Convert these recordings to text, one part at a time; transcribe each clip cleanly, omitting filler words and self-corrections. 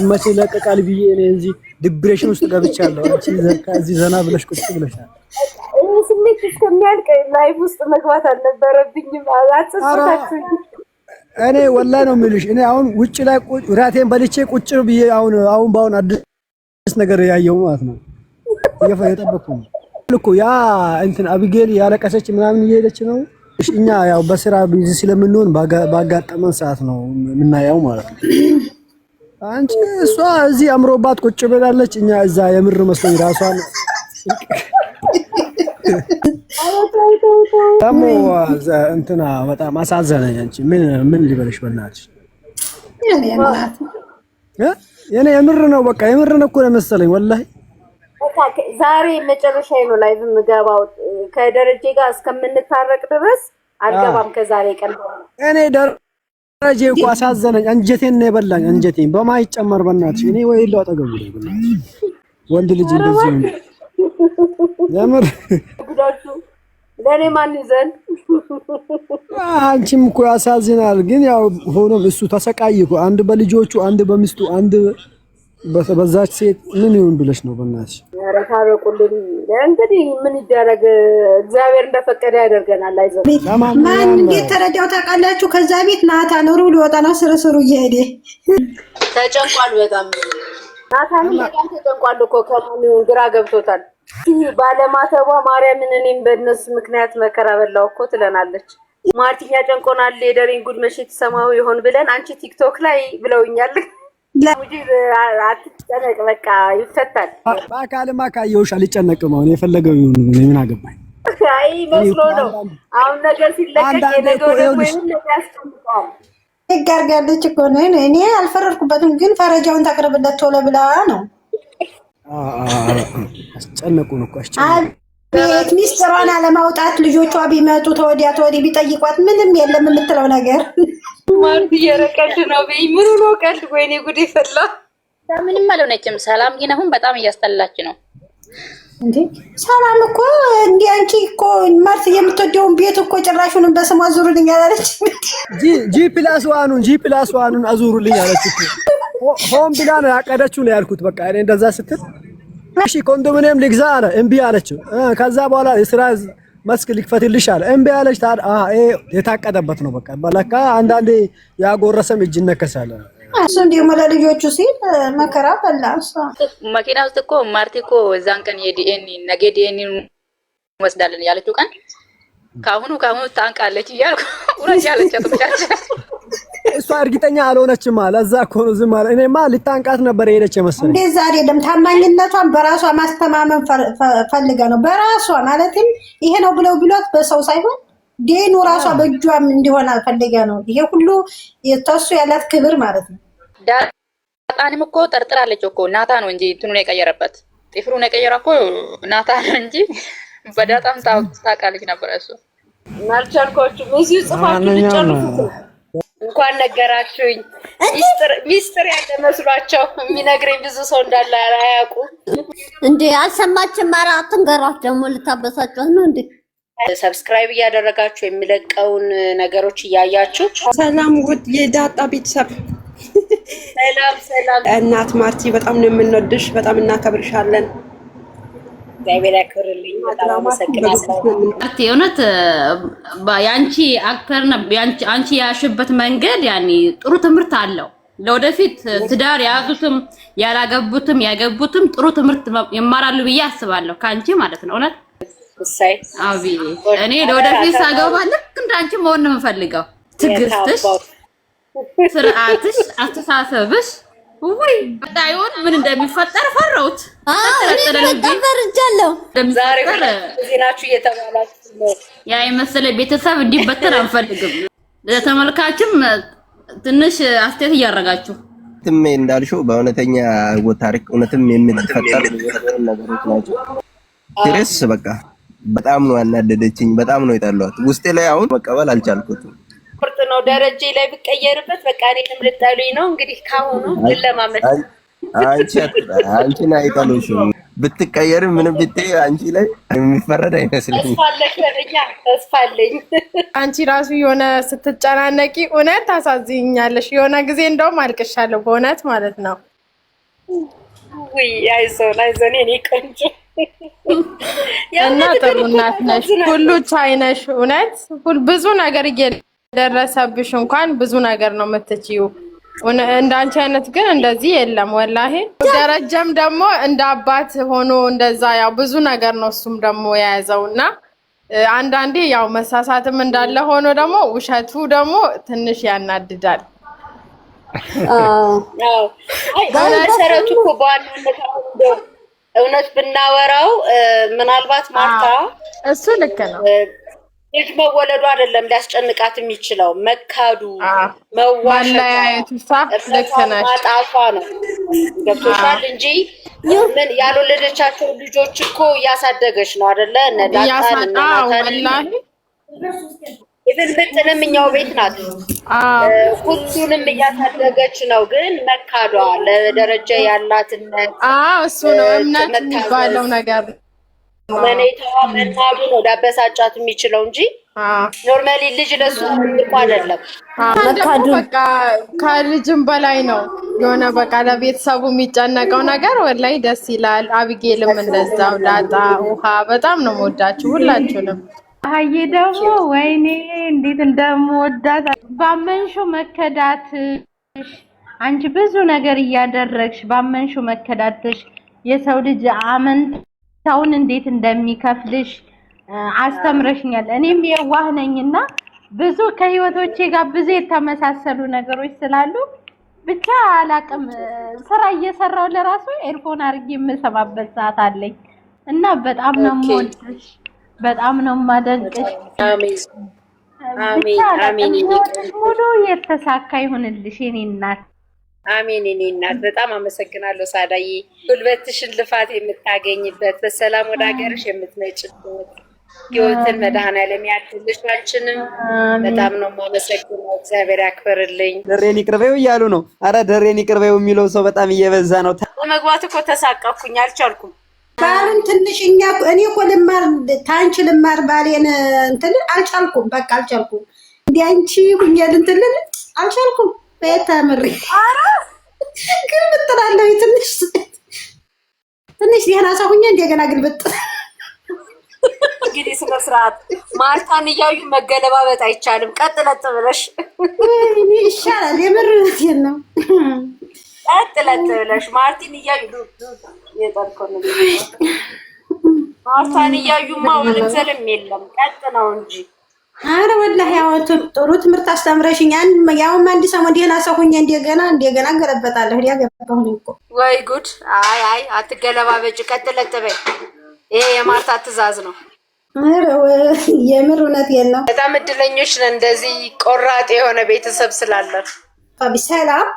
መቼ ለቀቃል ብዬ እኔ እዚህ ዲፕሬሽን ውስጥ ገብቻለሁ። አንቺ ከዚህ ዘና ብለሽ ቁጭ ብለሻል። እኔ ስሜት እስከሚያልቅ ላይቭ ውስጥ መግባት አልነበረብኝም። አጽፈታችሁ እኔ ወላሂ ነው የምልሽ። እኔ አሁን ውጭ ላይ ራቴን በልቼ ቁጭ ብዬ አሁን ባሁን አዲስ ነገር ያየው ማለት ነው እየጠበቅኩ ነው እኮ ያ እንትን አቢጌል ያለቀሰች ምናምን እየሄደች ነው። እኛ ያው በስራ ቢዚ ስለምንሆን ባጋጠመን ሰዓት ነው የምናየው ማለት ነው። አንቺ እሷ እዚህ አምሮባት ቁጭ ብላለች፣ እኛ እዛ የምር መስሎኝ ራሷን ታሞ እንትና በጣም አሳዘነኝ። አንቺ ምን ሊበልሽ በእናትሽ የኔ የምር ነው በቃ የምር ነው እኮ መሰለኝ ወላሂ። ዛሬ መጨረሻዬ ነው ላይቭ የምገባው ከደረጀ ጋር እስከምንታረቅ ድረስ አልገባም። ከዛሬ ቀን እኔ ደረጀ እኮ አሳዘነኝ። አንጀቴን ነው የበላኝ አንጀቴን በማይጨመር በእናትሽ። እኔ ወይ ለው አጠገቡ ነው በእናትሽ ወንድ ልጅ እንደዚህ ነው የምር ጉዳቱ ለኔ ማን ይዘን አንቺም እኮ ያሳዝናል። ግን ያው ሆኖም እሱ ተሰቃይ እኮ አንድ በልጆቹ አንድ በሚስቱ አንድ በዛች ሴት ምን ይሁን ብለሽ ነው በእናትሽ? ኧረ ታረቁልኝ እንግዲህ ምን ይደረግ፣ እግዚአብሔር እንደፈቀደ ያደርገናል። አይዞህ ማን እንዴት ተረዳው ታውቃላችሁ? ከዛ ቤት ናታ ኑሩ ሊወጣ ነው ስርስሩ እየሄደ ተጨንቋል። በጣም ናታንም በጣም ተጨንቋል እኮ ከማን ይሁን ግራ ገብቶታል። ባለማተቧ ማርያምን እኔም በእነሱ ምክንያት መከራ በላው እኮ ትለናለች። ማርቲኛ ጨንቆናል የደሬን ጉድ መቼ ትሰማው ይሆን ብለን አንቺ ቲክቶክ ላይ ብለውኛል። ለሙጂብ አትጨነቅ በቃ ይፈታል። በአካልማ ካየሁሽ አልጨነቅም። አሁን የፈለገው ይሁን ምን አገባኝ። አይ መስሎ ነው አሁን ነገር ሲለቀቅ የነገው ደግሞ ነገር ያስጨንቃል። ይጋርጋለች እኮ ነው። እኔ አልፈረድኩበትም፣ ግን ፈረጃውን ታቅርብለት ቶሎ ብላ ነው አስጨነቁን እኮ አስጨነቁን። ቤት ሚስጥሯን አለማውጣት ልጆቿ ቢመጡ ተወዲያ ተወዲህ ቢጠይቋት ምንም የለም የምትለው ነገር ማርቲ የረቀልድ ነው በይ። ምን ነው ቀልድ? ወይኔ ጉድ ይፈላ። ምንም አልሆነችም። ሰላም ግን አሁን በጣም እያስጠላች ነው እንዴ። ሰላም እኮ እንዴ አንቺ እኮ ማርቲ የምትወደውን ቤት እኮ ጭራሹንም በስሟ አዙሩልኝ አላለች። ጂ+1ን አዙሩልኝ አለች እኮ ሆም ብላ ነው ያቀደችው ነው ያልኩት። በቃ እኔ እንደዛ ስትል እሺ ኮንዶሚኒየም ልግዛ አለ እምቢ አለችው። ከዛ በኋላ የስራ መስክ ልክፈትልሽ አለ እምቢ አለች። ታዲያ የታቀደበት ነው በቃ በለካ አንዳንዴ ያጎረሰም እጅ ነከሳለ። እሱ እንደሞ ለልጆቹ ሲል መከራ በላ። እሷ መኪና ውስጥ እኮ ማርቲ እኮ እዛን ቀን ነገ ዲኤንኤን ወስዳለን ያለችው ቀን ካሁኑ ታንቃለች እያልኩ ውረጅ ያለቻት ብቻች እሷ እርግጠኛ አልሆነችም አለ። እዛ እኮ ነው ዝም አለ። እኔማ ልታንቃት ነበር የሄደች መሰለኝ። እንደዛ አይደለም። ታማኝነቷን በራሷ ማስተማመን ፈልጋ ነው። በራሷ ማለትም ይሄ ነው ብለው ቢሏት በሰው ሳይሆን ዴኑ ራሷ በእጇም እንዲሆን ፈልጋ ነው። ይሄ ሁሉ የተሱ ያላት ክብር ማለት ነው። ዳጣንም እኮ ጠርጥራለች እኮ ናታ ነው እንጂ እንትኑን የቀየረበት ጥፍሩን የቀየረ እኮ ናታ ነው እንጂ በዳጣም ታውቃለች ነበር። እሱ ማልቻልኳችሁ እዚህ ጽፋችሁ ልጨርሱ እንኳን ነገራችሁኝ። ሚስጥር ያለ መስሏቸው የሚነግረኝ ብዙ ሰው እንዳለ አያውቁ እንዴ። አልሰማችም። ኧረ አትንገሯት ደግሞ ልታበሳቸው ነው እንዴ። ሰብስክራይብ እያደረጋችሁ የሚለቀውን ነገሮች እያያችሁ ሰላም ውድ የዳጣ ቤተሰብ ሰላም እናት ማርቲ በጣም ነው የምንወድሽ፣ በጣም እናከብርሻለን። እግዚአብሔር ያክብርልኝ። በጣም አመሰግናለሁ። ማርቲ እውነት ያንቺ አክተር አንቺ ያሽበት መንገድ ያኒ ጥሩ ትምህርት አለው። ለወደፊት ትዳር ያዙትም ያላገቡትም ያገቡትም ጥሩ ትምህርት ይማራሉ ብዬ አስባለሁ ካንቺ ማለት ነው። እውነት እሰይ አቢ እኔ ለወደፊት ሳገባ ልክ እንዳንቺ መሆን ነው የምፈልገው። ትግስትሽ፣ ስርዓትሽ፣ አስተሳሰብሽ ወይ በጣይውን ምን እንደሚፈጠር ፈራሁት። ተፈርጃለሁ። ዛሬ ዜናችሁ እየተባላችሁ ነው። ያ የመሰለ ቤተሰብ እንዲበተን አንፈልግም። ለተመልካችም ትንሽ አስተያየት እያረጋችሁ ትሜ እንዳልሽው በእውነተኛ ታሪክ እውነትም የሚፈጠር ነገሮች ናቸው። ትሬስ በቃ በጣም ነው ያናደደችኝ። በጣም ነው የጠላሁት። ውስጤ ላይ አሁን መቀበል አልቻልኩትም። ቁርጥ ነው ደረጀ ላይ ብቀየርበት በቃ እኔንም ልጣሉኝ ነው እንግዲህ ካሁኑ ለማመት አንቺን አይጠሉሽም። ብትቀየርም ምንም ብትይ አንቺ ላይ የሚፈረድ አይመስልኝም። ተስፋ አለኝ። አንቺ ራሱ የሆነ ስትጨናነቂ እውነት ታሳዝኛለሽ። የሆነ ጊዜ እንደውም አልቅሻለሁ በእውነት ማለት ነው። ውይ አይዞን የኔ ቆንጆ እና ጥሩ እናት ነሽ፣ ሁሉ ቻይ ነሽ። እውነት ብዙ ነገር እየደረሰብሽ እንኳን ብዙ ነገር ነው የምትችይው። እንዳንቺ አይነት ግን እንደዚህ የለም ወላሂ። ደረጀም ደግሞ እንደ አባት ሆኖ እንደዛ ያው ብዙ ነገር ነው እሱም ደግሞ የያዘውና አንዳንዴ ያው መሳሳትም እንዳለ ሆኖ ደግሞ ውሸቱ ደግሞ ትንሽ ያናድዳል። መሰረቱ እኮ በዋናነት እውነት ብናወራው ምናልባት ማርታ እሱ ልክ ነው። ልጅ መወለዱ አይደለም ሊያስጨንቃት የሚችለው መካዱ፣ መዋሸቱ፣ ልክ ነሽ፣ ማጣቷ ነው። ገብቶሻል እንጂ ምን ያልወለደቻቸው ልጆች እኮ እያሳደገች ነው አይደለ? ኢቭን ብትንም እኛው ቤት ናት። ሁሉንም እያሳደገች ነው። ግን መካዷ ለደረጃ ያላትነት እሱ ነው እምነት የሚባለው ነገር መኔታዋ መናዱ ነው ዳበሳጫት የሚችለው እንጂ ኖርማሊ ልጅ ለሱ እኮ አይደለም። በቃ ከልጅም በላይ ነው የሆነ በቃ ለቤተሰቡ የሚጨነቀው ነገር ወላይ ደስ ይላል። አብጌልም እንደዛው፣ ዳጣ፣ ውሃ በጣም ነው የምወዳችሁ ሁላችሁንም። አዬ ደግሞ ወይኔ እንዴት እንደምወዳት ባመንሽው መከዳትሽ፣ አንቺ ብዙ ነገር እያደረግሽ ባመንሽው መከዳትሽ የሰው ልጅ አመንታውን እንዴት እንደሚከፍልሽ አስተምረሽኛል። እኔም የዋህ ነኝና ብዙ ከህይወቶቼ ጋር ብዙ የተመሳሰሉ ነገሮች ስላሉ ብቻ አላቅም ስራ እየሰራው ለራሱ ኤርፎን አድርጌ የምሰማበት ሰዓት አለኝ እና በጣም ነው የምወድሽ፣ በጣም ነው የማደንቅሽ። አሜን ሙሉ የተሳካ ይሁንልሽ የኔ እናት። አሜን የኔ እናት። በጣም አመሰግናለሁ ሳዳዬ። ጉልበትሽን ልፋት የምታገኝበት በሰላም ወደ ሀገርሽ የምትመጭበት ህይወትን መድኃኔዓለም ያድልሽ። አንቺንም በጣም ነው የማመሰግነው። እግዚአብሔር ያክብርልኝ። ደሬን ይቅርበው እያሉ ነው። አረ ደሬን ይቅርበው የሚለው ሰው በጣም እየበዛ ነው። መግባት እኮ ተሳቀኩኝ፣ አልቻልኩም። ባልን ትንሽ እኔ እኮ ልማር ታንቺ ልማር ባሌን እንትን አልቻልኩም። በቃ አልቻልኩም። እንዴ አንቺ ሁኛል እንትን አልቻልኩም። በተምሪ ግልብጥ እላለሁ። ትንሽ ደህና ሰው ሁኛ እንደገና ግልብጥ። እንግዲህ ስነ ስርዓት ማርታን እያዩ መገለባበጥ አይቻልም። ቀጥ ለጥ ብለሽ እኔ ይሻላል። የምር ነው። ቀጥ ለጥ ብለሽ ማርቲን እያዩ ማርታን እያዩማ ወልዘልም የለም ቀጥ ነው እንጂ። አረ ወላሂ ያው ጥሩ ትምህርት አስተምረሽኝ ያውም አንድ ሰሞን ደህና ሰው ሁኜ እንደገና ገለበጣለሁ። ያገባሁኝ እኮ ወይ ጉድ! አይ አትገለባበጭ፣ ቀጥ ለጥ በይ። ይሄ የማርታ ትዕዛዝ ነው። አረ የምር እውነቴን ነው። በጣም እድለኞች ነን እንደዚህ ቆራጥ የሆነ ቤተሰብ ስላለን። ሰላም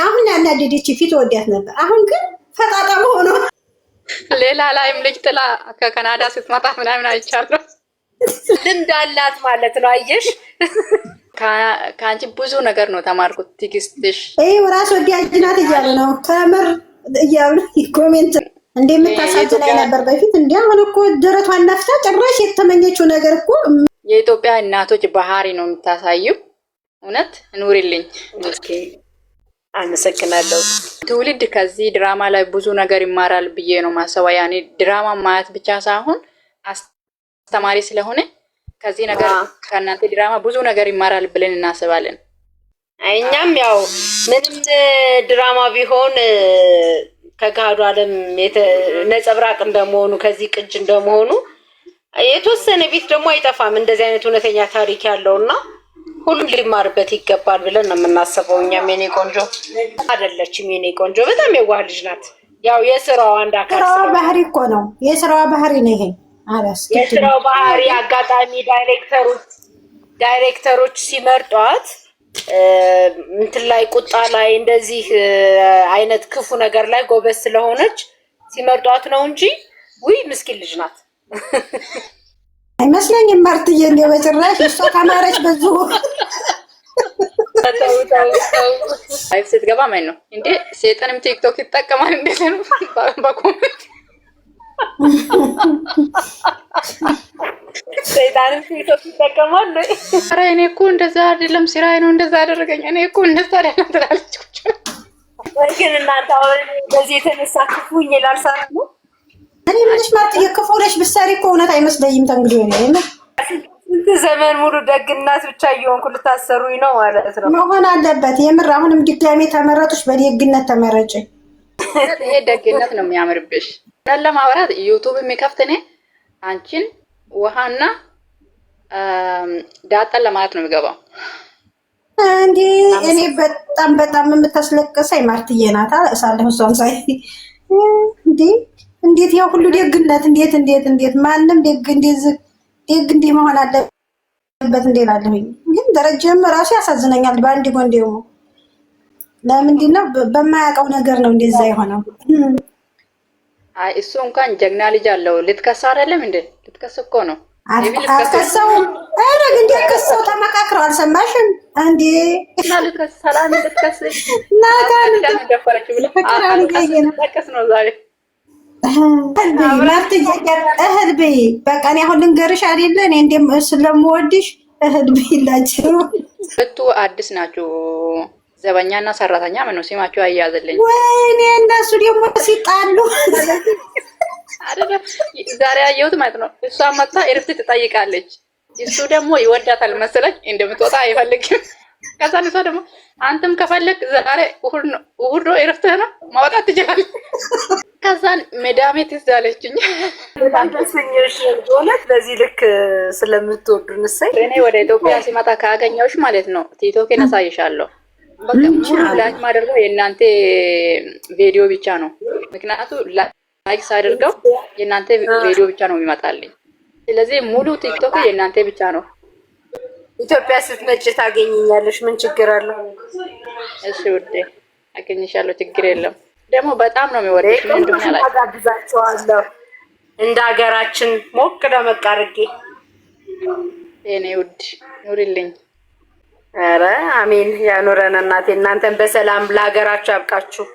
አሁን ያናደደች ፊት ወዲያት ነበር። አሁን ግን ፈጣጣ ሆኖ ሌላ ላይም ልጅ ጥላ ከካናዳ ስትመጣ ምናምን አይቻለሁ። ልምድ አላት ማለት ነው። አየሽ፣ ከአንቺ ብዙ ነገር ነው ተማርኩት። ትዕግስትሽ ራስ ወዲያጅ ናት እያሉ ነው ከምር እያሉ ኮሜንት እንደምታሳዝናኝ ነበር በፊት። አሁን እኮ ደረቷን ነፍታ ጭራሽ የተመኘችው ነገር እኮ የኢትዮጵያ እናቶች ባህሪ ነው የምታሳዩ። እውነት ኑሪልኝ። ኦኬ አመሰግናለሁ። ትውልድ ከዚህ ድራማ ላይ ብዙ ነገር ይማራል ብዬ ነው ማሰባ። ያኔ ድራማ ማየት ብቻ ሳይሆን አስተማሪ ስለሆነ ከዚህ ነገር ከእናንተ ድራማ ብዙ ነገር ይማራል ብለን እናስባለን። እኛም ያው ምንም ድራማ ቢሆን ከጋዱ ዓለም ነጸብራቅ እንደመሆኑ ከዚህ ቅጅ እንደመሆኑ የተወሰነ ቤት ደግሞ አይጠፋም እንደዚህ አይነት እውነተኛ ታሪክ ያለውና ሁሉም ሊማርበት ይገባል ብለን ነው የምናስበው። እኛም የኔ ቆንጆ አይደለችም፣ የኔ ቆንጆ በጣም የዋህ ልጅ ናት። ያው የስራው አንድ አካል ነው። ባህሪ እኮ ነው፣ የስራው ባህሪ ነው ይሄ። የስራው ባህሪ አጋጣሚ ዳይሬክተሮች ሲመርጧት እንትን ላይ ቁጣ ላይ እንደዚህ አይነት ክፉ ነገር ላይ ጎበዝ ስለሆነች ሲመርጧት ነው እንጂ ውይ ምስኪን ልጅ ናት አይመስለኝም። ማርትዬ እንደው በጭራሽ እሷ ካማረች ብዙ ላይፍ ስትገባ ማን ነው እንዴ? ሰይጣንም ቲክቶክ ይጠቀማል እንዴ? በኮሜንት ሰይጣንም ቲክቶክ ይጠቀማል። ኧረ እኔ እኮ እንደዛ አይደለም ስራዬ ነው እንደዛ አደረገኝ፣ እኔ እኮ እንደዛ አይደለም ትላለች። ወይ ግን እናንተ አሁን በዚህ የተነሳ ክፉኝ ላልሰራ ነው። እኔ ምንሽ ማለት የከፎለሽ ብትሰሪ እኮ እውነት አይመስለኝም። ተንግዲህ ነው ስንት ዘመን ሙሉ ደግናት ብቻ እየሆንኩ ልታሰሩኝ ነው ማለት ነው። መሆን አለበት የምር። አሁንም ድጋሜ ተመረጡሽ፣ በደግነት ተመረጭ። ይሄ ደግነት ነው የሚያምርብሽ። ለማውራት ዩቲዩብ የሚከፍት እኔ አንቺን ውሃና ዳጣን ለማለት ነው የሚገባው። እንዴ እኔ በጣም የምታስለቅሰኝ ማርትዬ ናት። አለሁ እሷን ሳይ እንዴት ያው ሁሉ ደግነት እንዴት ማንም ደግ እንዲህ መሆን አለበት እንዴላለሁኝ። ግን ደረጃም ራሱ ያሳዝነኛል። በአንድ ጎን ደግሞ ለምንድን ነው በማያውቀው ነገር ነው እንደዛ የሆነው? አይ እሱ እንኳን ጀግና ልጅ አለው። ልትከሳ አይደለም እንዴ? ልትከስ እኮ ነው። አትከሰው። ኧረ ግን ከሰው ተመካክረው አልሰማሽም እንዴ? ልትከስ ሰላም ልትከስ ናታን ደፈረች ብለ ተከስ ነው ዛሬ እህል ብይ። በቃ እኔ አሁን ልንገርሽ አይደለ እኔ እንደም ስለምወድሽ እህል ብይላችሁ። ሁለቱ አዲስ ናቸው። ዘበኛና ሰራተኛ ምን ነው ሲማቸው አያያዝልኝ። ወይኔ እነሱ ደግሞ ሲጣሉ አይደለም ዛሬ አየሁት ማለት ነው። እሷ መጣ እረፍት ትጠይቃለች። እሱ ደግሞ ይወዳታል መሰለኝ እንደምትወጣ አይፈልግም። ከዛ እሷ ደግሞ አንተም ከፈለክ ዛሬ እሑድ ነው እረፍትህ ነው ማውጣት ትችላለህ። ከዛን ሜዳሜ ትዝ አለችኝ። በጣም ደስኞሽ ሆነት በዚህ ልክ ስለምትወዱን እሰይ። እኔ ወደ ኢትዮጵያ ሲመጣ ካገኘሁሽ ማለት ነው ቲክቶክን አሳይሻለሁ። በቃ ሙሉ ላይክ ማድረገው የእናንተ ቪዲዮ ብቻ ነው። ምክንያቱም ላይክ ሳደርገው የእናንተ ቪዲዮ ብቻ ነው የሚመጣልኝ። ስለዚህ ሙሉ ቲክቶክ የእናንተ ብቻ ነው። ኢትዮጵያ ስትመጪ ታገኘኛለሽ። ምን ችግር አለው? እሺ ውዴ አገኝሻለሁ፣ ችግር የለም። ደግሞ በጣም ነው የሚወደሽ። ምን እንደሆነ አጋብዛቸዋለሁ እንደ ሀገራችን ሞቅ ደመቅ አድርጌ። የኔ ውድ ኑሪልኝ። ኧረ አሜን ያኑረን እናቴ። እናንተን በሰላም ለሀገራችሁ ያብቃችሁ።